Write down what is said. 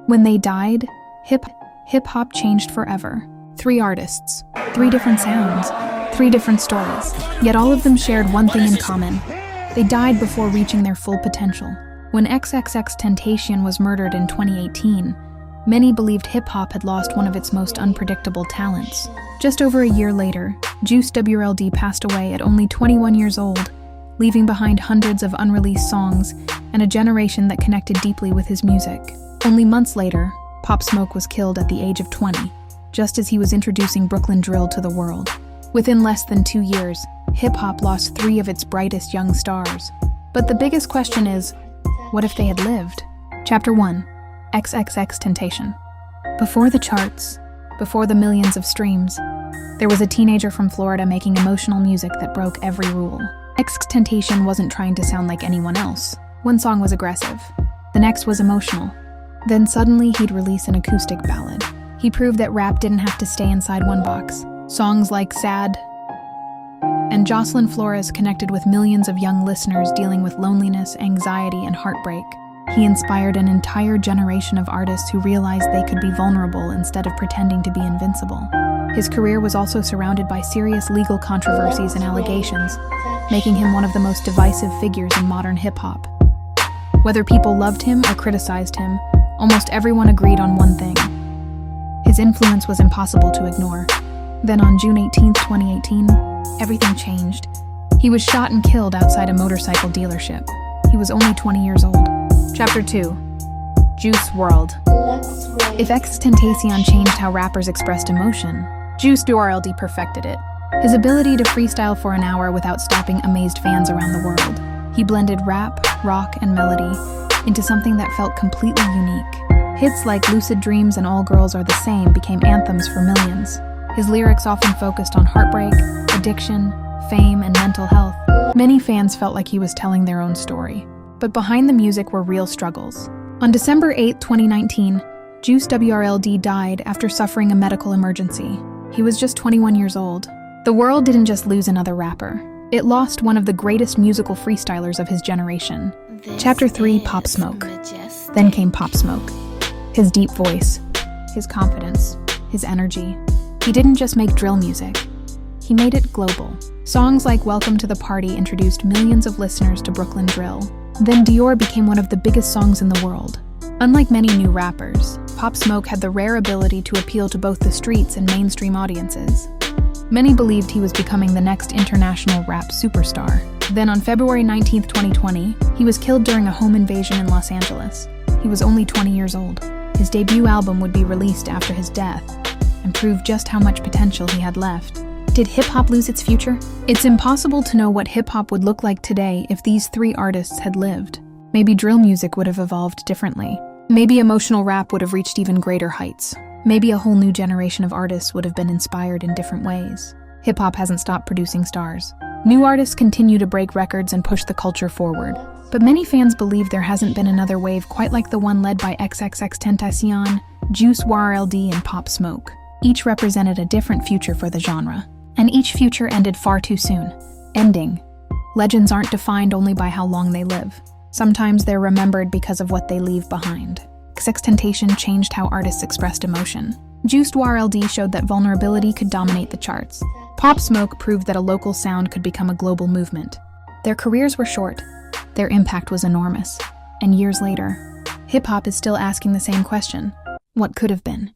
When they died, hip-hop changed forever. 3 artists, 3 different sounds, 3 different stories, yet all of them shared one thing in common. They died before reaching their full potential. When XXXTENTACION was murdered in 2018, many believed hip-hop had lost one of its most unpredictable talents. Just over a year later, Juice WRLD passed away at only 21 years old, leaving behind hundreds of unreleased songs and a generation that connected deeply with his music. Only months later, Pop Smoke was killed at the age of 20, just as he was introducing Brooklyn drill to the world. Within less than 2 years, hip-hop lost 3 of its brightest young stars. But the biggest question is, what if they had lived? Chapter 1. XXXTentacion. Before the charts, before the millions of streams, there was a teenager from Florida making emotional music that broke every rule. XXXTentacion wasn't trying to sound like anyone else. One song was aggressive, the next was emotional. Then suddenly he'd release an acoustic ballad. He proved that rap didn't have to stay inside one box. Songs like Sad and Jocelyn Flores connected with millions of young listeners dealing with loneliness, anxiety, and heartbreak. He inspired an entire generation of artists who realized they could be vulnerable instead of pretending to be invincible. His career was also surrounded by serious legal controversies and allegations, making him one of the most divisive figures in modern hip-hop. Whether people loved him or criticized him, almost everyone agreed on one thing: his influence was impossible to ignore. Then on June 18, 2018, everything changed. He was shot and killed outside a motorcycle dealership. He was only 20 years old. Chapter 2. Juice WRLD. If XXXTentacion changed how rappers expressed emotion, Juice WRLD perfected it. His ability to freestyle for an hour without stopping amazed fans around the world. He blended rap, rock, and melody into something that felt completely unique. Hits like Lucid Dreams and All Girls Are the Same became anthems for millions. His lyrics often focused on heartbreak, addiction, fame, and mental health. Many fans felt like he was telling their own story. But behind the music were real struggles. On December 8, 2019, Juice WRLD died after suffering a medical emergency. He was just 21 years old. The world didn't just lose another rapper. It lost one of the greatest musical freestylers of his generation. Chapter 3, Pop Smoke. Then came Pop Smoke. His deep voice, his confidence, his energy. He didn't just make drill music. He made it global. Songs like Welcome to the Party introduced millions of listeners to Brooklyn drill. Then Dior became one of the biggest songs in the world. Unlike many new rappers, Pop Smoke had the rare ability to appeal to both the streets and mainstream audiences. Many believed he was becoming the next international rap superstar. Then on February 19, 2020, he was killed during a home invasion in Los Angeles. He was only 20 years old. His debut album would be released after his death and prove just how much potential he had left. Did hip-hop lose its future? It's impossible to know what hip-hop would look like today if these 3 artists had lived. Maybe drill music would have evolved differently. Maybe emotional rap would have reached even greater heights. Maybe a whole new generation of artists would have been inspired in different ways. Hip-hop hasn't stopped producing stars. New artists continue to break records and push the culture forward. But many fans believe there hasn't been another wave quite like the one led by XXXTentacion, Juice WRLD, and Pop Smoke. Each represented a different future for the genre. And each future ended far too soon. Ending. Legends aren't defined only by how long they live. Sometimes they're remembered because of what they leave behind. XXXTentacion changed how artists expressed emotion. Juice WRLD showed that vulnerability could dominate the charts. Pop Smoke proved that a local sound could become a global movement. Their careers were short. Their impact was enormous. And years later, hip-hop is still asking the same question: what could have been?